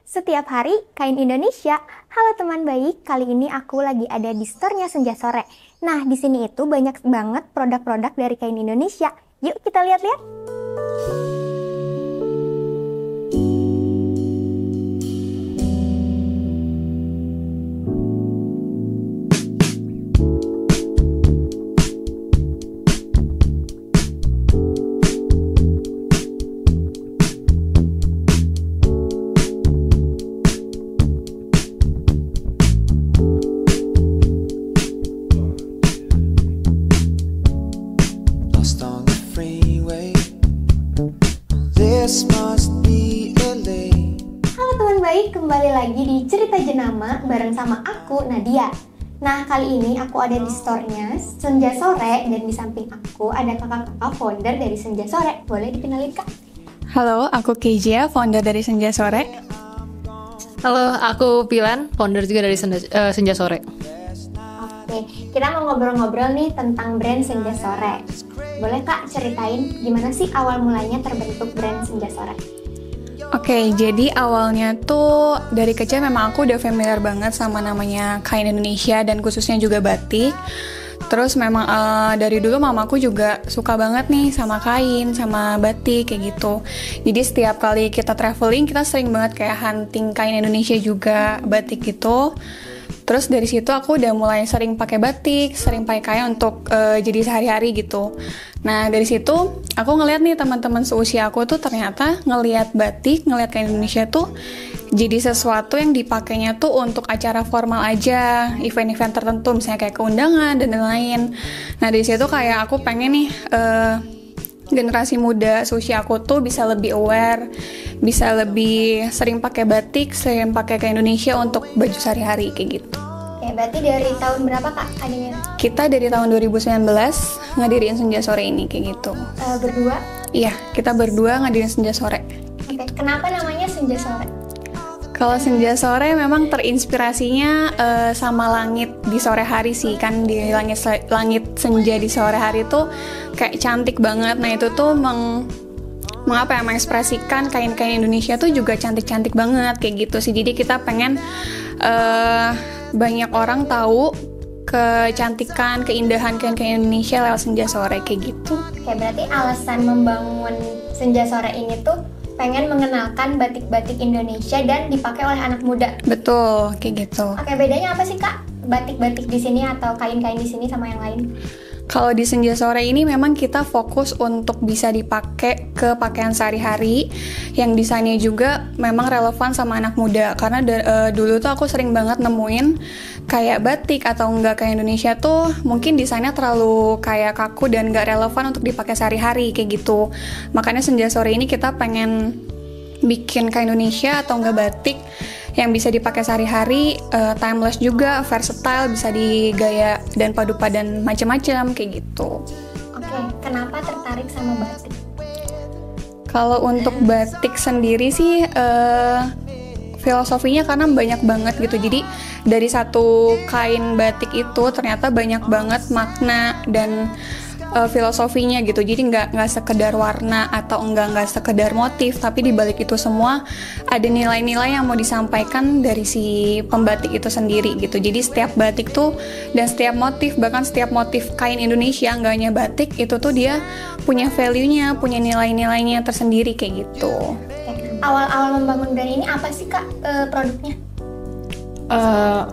Setiap hari Kain Indonesia. Halo teman baik, kali ini aku lagi ada di store-nya Senja Sore. Nah, di sini itu banyak banget produk-produk dari Kain Indonesia. Yuk kita lihat-lihat. Lost on the freeway. This must be LA. Halo teman baik, kembali lagi di Cerita Jenama bareng sama aku, Nadia. Nah, kali ini aku ada di store-nya Senja Sore dan di samping aku ada kakak-kakak founder dari Senja Sore. Boleh dikenalin, Kak? Halo, aku Kezia, founder dari Senja Sore. Halo, aku Pilan, founder juga dari Senja Sore. Oke, kita mau ngobrol-ngobrol nih tentang brand Senja Sore. Boleh Kak ceritain gimana sih awal mulanya terbentuk brand Senja Sore? Oke, jadi awalnya tuh dari kecil memang aku udah familiar banget sama namanya kain Indonesia dan khususnya juga batik. Terus memang dari dulu mamaku juga suka banget nih sama kain, sama batik kayak gitu. Jadi setiap kali kita traveling, kita sering banget kayak hunting kain Indonesia juga, batik gitu. Terus dari situ aku udah mulai sering pakai batik, sering pakai kain untuk jadi sehari-hari gitu. Nah dari situ aku ngeliat nih teman-teman seusia aku tuh ternyata ngeliat batik, ngeliat kain Indonesia tuh jadi sesuatu yang dipakainya tuh untuk acara formal aja, event-event tertentu misalnya kayak keundangan dan lain-lain. Nah dari situ kayak aku pengen nih generasi muda seusia aku tuh bisa lebih aware, bisa lebih sering pakai batik, sering pakai kain Indonesia untuk baju sehari-hari kayak gitu. Oke, berarti dari tahun berapa Kak adanya? Kita dari tahun 2019 ngadirin Senja Sore ini kayak gitu. Berdua? Iya, kita berdua ngadirin Senja Sore. Oke, kenapa namanya Senja Sore? Kalau Senja Sore memang terinspirasinya sama langit di sore hari sih, kan di langit senja di sore hari tuh kayak cantik banget. Nah itu tuh mengekspresikan kain-kain Indonesia tuh juga cantik-cantik banget kayak gitu sih. Jadi kita pengen banyak orang tahu kecantikan, keindahan kain-kain Indonesia lewat Senja Sore kayak gitu. Oke, berarti alasan membangun Senja Sore ini tuh pengen mengenalkan batik-batik Indonesia dan dipakai oleh anak muda. Betul, kayak gitu. Oke, bedanya apa sih Kak? Batik-batik di sini atau kain-kain di sini sama yang lain? Kalau di Senja Sore ini memang kita fokus untuk bisa dipakai ke pakaian sehari-hari yang desainnya juga memang relevan sama anak muda. Karena dulu tuh aku sering banget nemuin kayak batik atau enggak kayak Indonesia tuh mungkin desainnya terlalu kayak kaku dan enggak relevan untuk dipakai sehari-hari kayak gitu. Makanya Senja Sore ini kita pengen bikin kain Indonesia atau enggak batik yang bisa dipakai sehari-hari, timeless juga, versatile, bisa digaya dan padu padan macam-macam kayak gitu. Oke, kenapa tertarik sama batik? Kalau untuk batik sendiri sih filosofinya karena banyak banget gitu. Jadi dari satu kain batik itu ternyata banyak banget makna dan filosofinya gitu. Jadi nggak sekedar warna atau nggak sekedar motif, tapi di balik itu semua ada nilai-nilai yang mau disampaikan dari si pembatik itu sendiri gitu. Jadi setiap batik tuh dan setiap motif, bahkan setiap motif kain Indonesia nggak hanya batik itu tuh dia punya value-nya, punya nilai-nilainya tersendiri kayak gitu. Oke. Awal-awal membangun brand ini apa sih Kak produknya?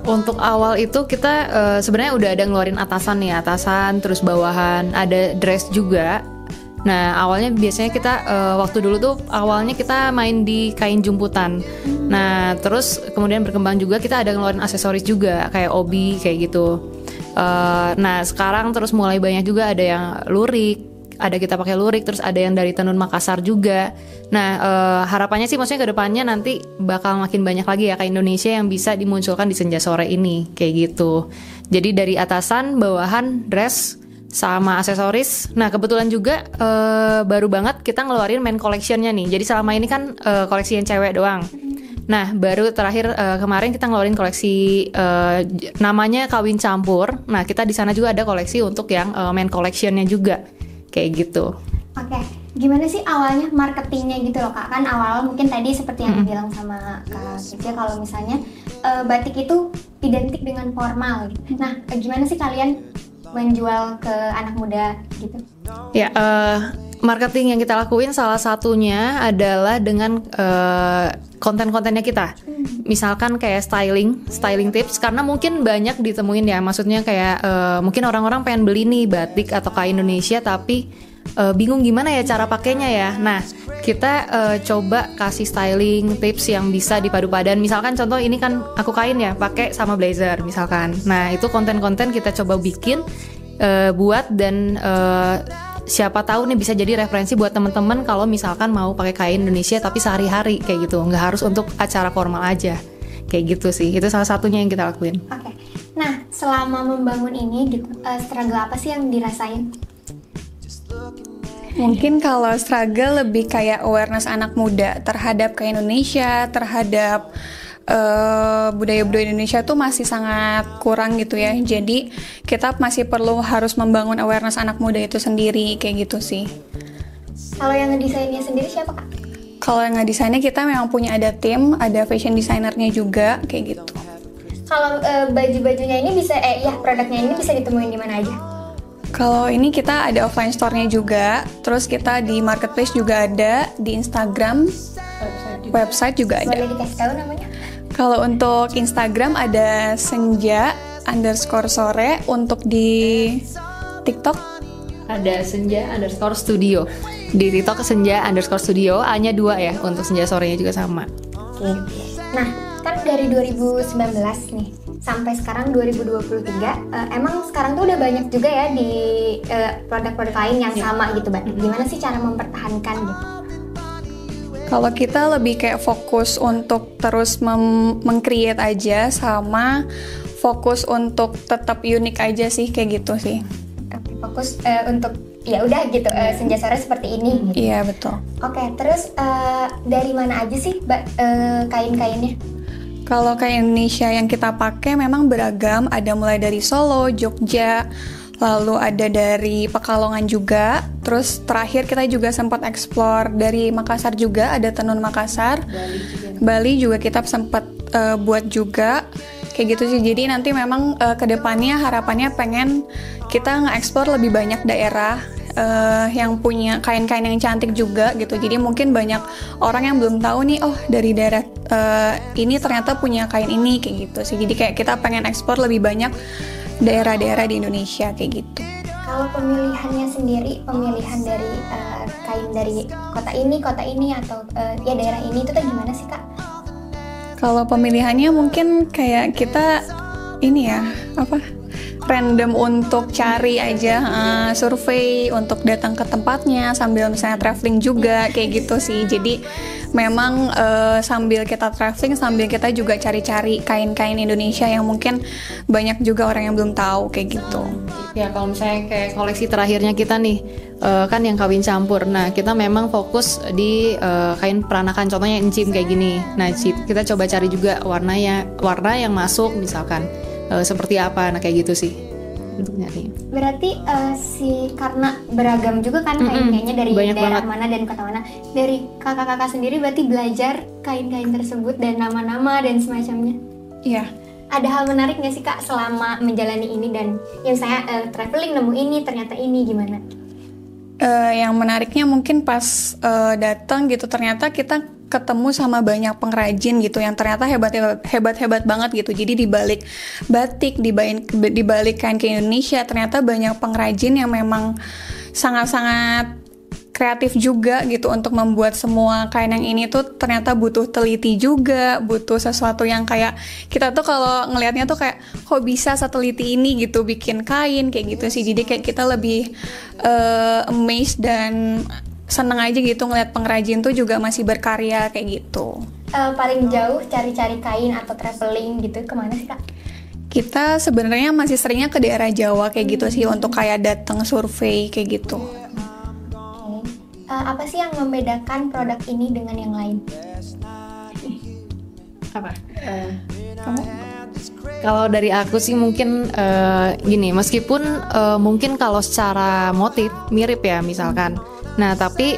Untuk awal itu kita sebenarnya udah ada ngeluarin atasan, terus bawahan, ada dress juga. Nah awalnya biasanya kita waktu dulu tuh awalnya kita main di kain jumputan. Nah terus kemudian berkembang juga kita ada ngeluarin aksesoris juga kayak obi kayak gitu. Nah sekarang terus mulai banyak juga ada yang lurik. Ada kita pakai lurik, terus ada yang dari tenun Makassar juga. Nah harapannya sih maksudnya kedepannya nanti bakal makin banyak lagi ya kayak Indonesia yang bisa dimunculkan di Senja Sore ini kayak gitu. Jadi dari atasan, bawahan, dress, sama aksesoris. Nah kebetulan juga baru banget kita ngeluarin main collection-nya nih. Jadi selama ini kan koleksi yang cewek doang. Nah baru terakhir kemarin kita ngeluarin koleksi namanya Kawin Campur. Nah kita di sana juga ada koleksi untuk yang main collection-nya juga. Kayak gitu. Oke, Gimana sih awalnya marketingnya gitu loh Kak? Kan awal mungkin tadi seperti yang dibilang sama Kak Cici kalau misalnya batik itu identik dengan formal gitu. Nah, gimana sih kalian menjual ke anak muda gitu? Ya, marketing yang kita lakuin salah satunya adalah dengan konten-kontennya kita. Misalkan kayak styling tips, karena mungkin banyak ditemuin ya. Maksudnya kayak mungkin orang-orang pengen beli nih batik atau kain Indonesia tapi bingung gimana ya cara pakainya ya. Nah, kita coba kasih styling tips yang bisa dipadu-padan. Misalkan contoh ini kan aku kain ya, pakai sama blazer misalkan. Nah, itu konten-konten kita coba bikin buat dan siapa tahu nih bisa jadi referensi buat teman-teman kalau misalkan mau pakai kain Indonesia tapi sehari-hari kayak gitu. Nggak harus untuk acara formal aja. Kayak gitu sih. Itu salah satunya yang kita lakuin. Oke. Nah, selama membangun ini gitu, struggle apa sih yang dirasain? Mungkin kalau struggle lebih kayak awareness anak muda terhadap ke Indonesia, terhadap budaya-budaya Indonesia tuh masih sangat kurang gitu ya. Jadi kita masih perlu harus membangun awareness anak muda itu sendiri kayak gitu sih. Kalau yang ngedesainnya sendiri siapa Kak? Kalau yang ngedesainnya kita memang punya ada tim, ada fashion designernya juga kayak gitu. Kalau baju-bajunya ini bisa, produknya ini bisa ditemuin di mana aja? Kalau ini kita ada offline store-nya juga, terus kita di marketplace juga ada, di Instagram, website juga ada. Boleh dikasih tahu namanya? Kalau untuk Instagram ada senja_sore, untuk di TikTok Ada senja_studio. Di TikTok senja_studio, A-nya 2 ya, untuk senja sorenya juga sama. Oke. Nah, kan dari 2019 nih sampai sekarang 2023, emang sekarang tuh udah banyak juga ya di produk-produk lain yang sama gitu, Mbak. Gimana sih cara mempertahankan gitu? Kalau kita lebih kayak fokus untuk terus meng-create aja, sama fokus untuk tetap unik aja sih, kayak gitu sih. Fokus untuk ya udah gitu, senja sore seperti ini gitu. Iya, betul. Oke, terus dari mana aja sih Mbak kain-kainnya? Kalau kain Indonesia yang kita pakai memang beragam, ada mulai dari Solo, Jogja, lalu ada dari Pekalongan juga. Terus terakhir kita juga sempat explore dari Makassar juga, ada tenun Makassar. Bali juga kita sempat buat juga. Kayak gitu sih. Jadi nanti memang kedepannya harapannya pengen kita nge-explore lebih banyak daerah yang punya kain-kain yang cantik juga gitu. Jadi mungkin banyak orang yang belum tahu nih, oh dari daerah ini ternyata punya kain ini kayak gitu sih. Jadi kayak kita pengen explore lebih banyak daerah-daerah di Indonesia kayak gitu. Kalau pemilihannya sendiri, pemilihan dari kain dari kota ini atau ya daerah ini itu tuh gimana sih Kak? Kalau pemilihannya mungkin kayak kita ini ya, random untuk cari aja, survei untuk datang ke tempatnya sambil misalnya traveling juga kayak gitu sih. Jadi memang sambil kita traveling, sambil kita juga cari-cari kain-kain Indonesia yang mungkin banyak juga orang yang belum tahu kayak gitu. Ya kalau misalnya kayak koleksi terakhirnya kita nih kan yang kawin campur. Nah kita memang fokus di kain peranakan, contohnya encim kayak gini. Nah kita coba cari juga warna yang masuk misalkan seperti apa. Nah kayak gitu sih untuk nyari. Berarti karena beragam juga kan kain-kainnya dari banyak daerah banget. mana dan kota mana. Dari kakak-kakak sendiri berarti belajar kain-kain tersebut dan nama-nama dan semacamnya. Iya. Ada hal menarik nggak sih Kak selama menjalani ini dan yang saya traveling nemu ini ternyata ini gimana? Yang menariknya mungkin pas datang gitu ternyata kita ketemu sama banyak pengrajin gitu yang ternyata hebat banget gitu. Jadi di balik batik, di balik kain ke Indonesia ternyata banyak pengrajin yang memang sangat-sangat kreatif juga gitu untuk membuat semua kain yang ini tuh ternyata butuh teliti juga, butuh sesuatu yang kayak kita tuh kalau ngelihatnya tuh kayak kok bisa seteliti ini gitu bikin kain kayak gitu sih. Jadi kayak kita lebih amazed dan seneng aja gitu ngeliat pengrajin tuh juga masih berkarya kayak gitu. Paling jauh cari-cari kain atau traveling gitu kemana sih Kak? Kita sebenarnya masih seringnya ke daerah Jawa kayak gitu sih untuk kayak datang survei kayak gitu. Apa sih yang membedakan produk ini dengan yang lain? Apa? Kalau dari aku sih mungkin gini, meskipun mungkin kalau secara motif mirip ya misalkan, Nah, tapi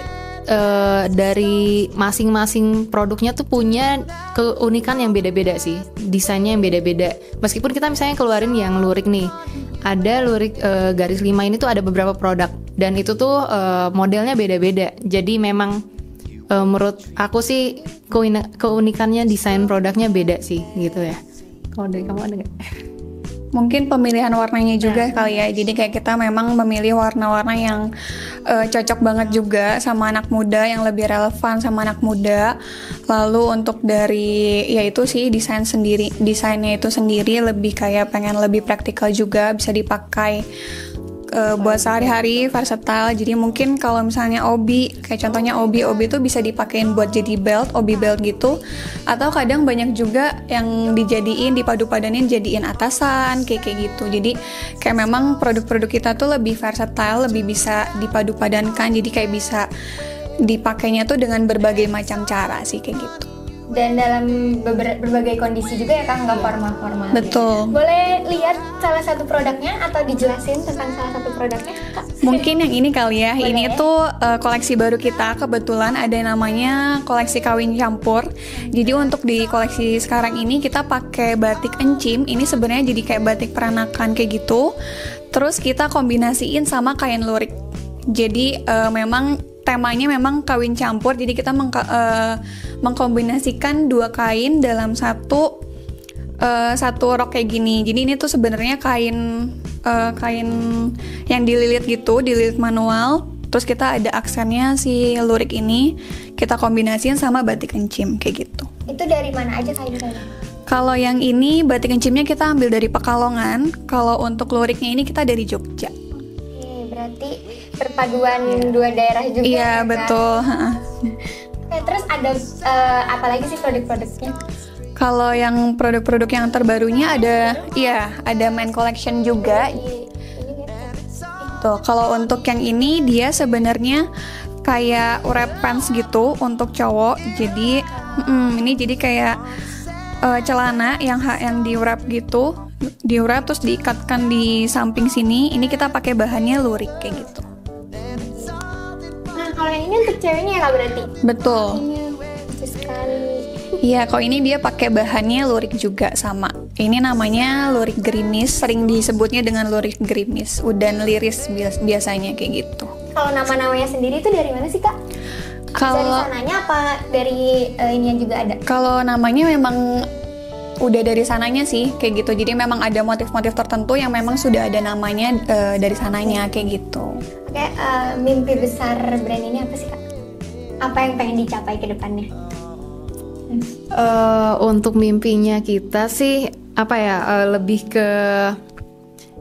dari masing-masing produknya tuh punya keunikan yang beda-beda sih, desainnya yang beda-beda. Meskipun kita misalnya keluarin yang lurik nih, ada lurik garis 5 ini tuh ada beberapa produk dan itu tuh modelnya beda-beda. Jadi memang menurut aku sih keunikannya desain produknya beda sih gitu ya. Kalau dari kamu ada nggak? Mungkin pemilihan warnanya juga kali ya. Jadi kayak kita memang memilih warna-warna yang cocok banget juga sama anak muda, yang lebih relevan sama anak muda. Lalu untuk dari yaitu sih desainnya itu sendiri lebih kayak pengen lebih praktikal juga, bisa dipakai buat sehari-hari, versatile. Jadi mungkin kalau misalnya obi, kayak contohnya obi itu bisa dipakein buat jadi belt, obi belt gitu. Atau kadang banyak juga yang dijadiin, dipadu-padanin jadiin atasan, kayak gitu. Jadi kayak memang produk-produk kita tuh lebih versatile, lebih bisa dipadu-padankan. Jadi kayak bisa dipakainya tuh dengan berbagai macam cara sih, kayak gitu. Dan dalam berbagai kondisi juga ya Kak, nggak formal-formal. Betul. Boleh lihat salah satu produknya atau dijelasin tentang salah satu produknya Kak? Mungkin yang ini kali ya. Boleh. Ini tuh koleksi baru kita. Kebetulan ada namanya koleksi kawin campur. Jadi untuk di koleksi sekarang ini kita pakai batik encim. Ini sebenarnya jadi kayak batik peranakan kayak gitu. Terus kita kombinasiin sama kain lurik. Jadi memang temanya memang kawin campur. Jadi kita mengkombinasikan dua kain dalam satu rok kayak gini. Jadi ini tuh sebenarnya kain yang dililit gitu, dililit manual. Terus kita ada aksennya si lurik ini kita kombinasiin sama batik encim kayak gitu. Itu dari mana aja kain-kainnya? Kalau yang ini batik encimnya kita ambil dari Pekalongan. Kalau untuk luriknya ini kita dari Jogja. Oke, berarti perpaduan dua daerah juga. Iya, ya, betul. Oke, terus ada apa lagi sih produk-produknya? Kalau yang produk-produk yang terbarunya ada main collection juga. Tuh, kalau untuk yang ini dia sebenarnya kayak wrap pants gitu untuk cowok. Jadi ini jadi kayak celana yang di wrap gitu, di wrap terus diikatkan di samping sini. Ini kita pakai bahannya lurik kayak gitu. Nah, kalau yang ini untuk ceweknya ya Kak berarti? Betul. Ini lucu sekali. Iya, kalau ini dia pakai bahannya lurik juga sama. Ini namanya lurik gerimis, sering disebutnya dengan lurik gerimis, udan liris biasanya kayak gitu. Kalau nama-namanya sendiri itu dari mana sih Kak? Dari sananya apa dari ininya juga ada? Kalau namanya memang udah dari sananya sih kayak gitu. Jadi memang ada motif-motif tertentu yang memang sudah ada namanya dari sananya kayak gitu. Oke, mimpi besar brand ini apa sih Kak? Apa yang pengen dicapai ke depannya? Untuk mimpinya kita sih lebih ke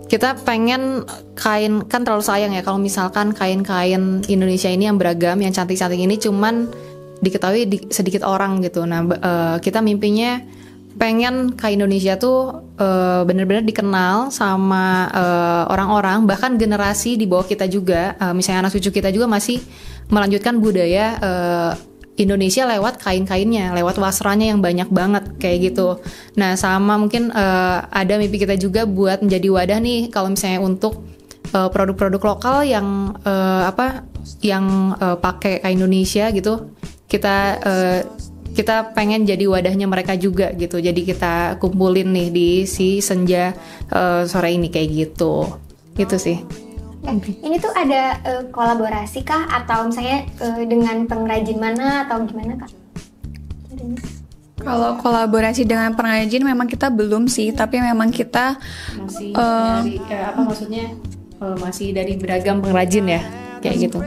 kita pengen kain, kan terlalu sayang ya kalau misalkan kain-kain Indonesia ini yang beragam, yang cantik-cantik ini cuman diketahui sedikit orang gitu. Nah, kita mimpinya pengen kain Indonesia tuh benar-benar dikenal sama orang-orang, bahkan generasi di bawah kita juga, misalnya anak cucu kita juga masih melanjutkan budaya Indonesia lewat kain-kainnya, lewat wasranya yang banyak banget kayak gitu. Nah, sama mungkin ada mimpi kita juga buat menjadi wadah nih kalau misalnya untuk produk-produk lokal yang pakai kain Indonesia gitu. Kita pengen jadi wadahnya mereka juga gitu. Jadi kita kumpulin nih di si senja sore ini kayak gitu. Gitu sih. Ini tuh ada kolaborasi kah atau misalnya dengan pengrajin mana atau gimana Kak? Kalau kolaborasi dengan pengrajin memang kita belum sih, tapi memang kita masih masih dari beragam pengrajin ya kayak gitu.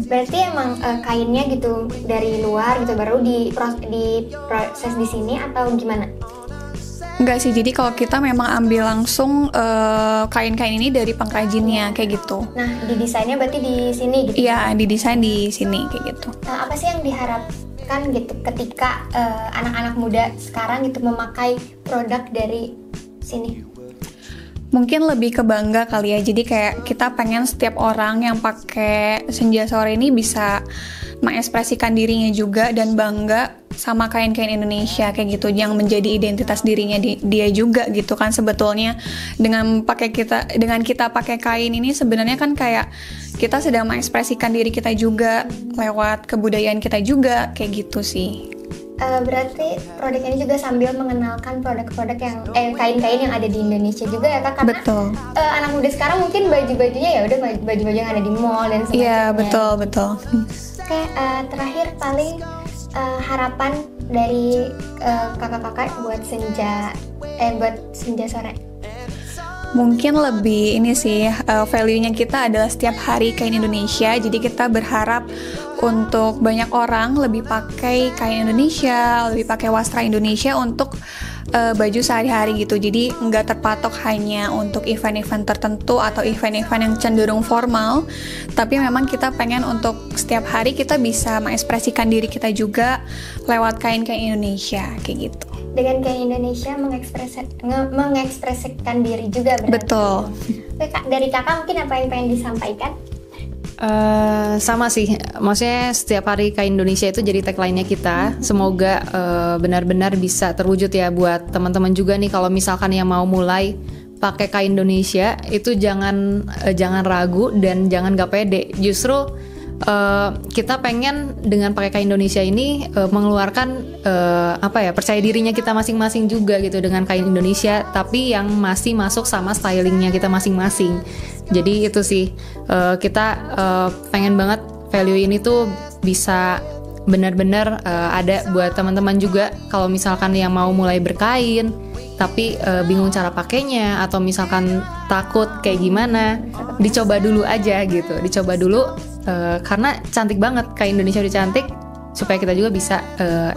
Berarti emang kainnya gitu dari luar gitu baru diproses di sini atau gimana? Enggak sih, jadi kalau kita memang ambil langsung kain-kain ini dari pengrajinnya kayak gitu. Nah, didesainnya berarti di sini gitu? Iya, didesain di sini kayak gitu. Nah, apa sih yang diharapkan gitu ketika anak-anak muda sekarang gitu memakai produk dari sini? Mungkin lebih ke bangga kali ya. Jadi kayak kita pengen setiap orang yang pakai Senja Sore ini bisa mengekspresikan dirinya juga dan bangga sama kain-kain Indonesia kayak gitu, yang menjadi identitas dirinya dia juga gitu kan. Sebetulnya dengan kita pakai kain ini sebenarnya kan kayak kita sedang mengekspresikan diri kita juga lewat kebudayaan kita juga kayak gitu sih. Berarti produk ini juga sambil mengenalkan produk-produk yang kain-kain yang ada di Indonesia juga ya Kak, karena Betul. Anak muda sekarang mungkin baju-bajunya ya udah baju-baju yang ada di mall dan sebagainya. Iya, betul. Oke, terakhir paling harapan dari kakak-kakak buat Senja Sore. Mungkin lebih ini sih, value-nya kita adalah setiap hari kain Indonesia. Jadi kita berharap untuk banyak orang lebih pakai kain Indonesia, lebih pakai wastra Indonesia untuk baju sehari-hari gitu. Jadi nggak terpatok hanya untuk event-event tertentu atau event-event yang cenderung formal, tapi memang kita pengen untuk setiap hari kita bisa mengekspresikan diri kita juga lewat kain-kain Indonesia kayak gitu. Dengan kain Indonesia mengekspresikan diri juga berarti. Betul. Oke, Kak, dari kakak mungkin apa yang pengen disampaikan? Sama sih, maksudnya setiap hari kain Indonesia itu jadi tagline-nya kita. Semoga benar-benar bisa terwujud ya buat teman-teman juga nih. Kalau misalkan yang mau mulai pakai kain Indonesia itu jangan ragu dan jangan gak pede. Justru kita pengen dengan pakai kain Indonesia ini mengeluarkan percaya dirinya kita masing-masing juga gitu dengan kain Indonesia, tapi yang masih masuk sama stylingnya kita masing-masing. Jadi itu sih kita pengen banget value ini tuh bisa benar-benar ada buat teman-teman juga. Kalau misalkan yang mau mulai berkain tapi bingung cara pakainya atau misalkan takut kayak gimana, dicoba dulu aja gitu. Dicoba dulu karena cantik banget, kain Indonesia udah cantik, supaya kita juga bisa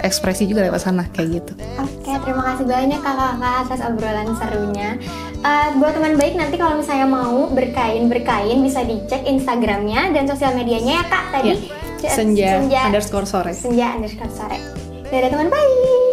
ekspresi juga lewat sana kayak gitu. Oke, terima kasih banyak kakak-kakak atas obrolan serunya. Buat teman baik, nanti kalau misalnya mau berkain bisa dicek Instagramnya dan sosial medianya ya Kak tadi. Senja_sore. Senja_sore. Dadah teman baik.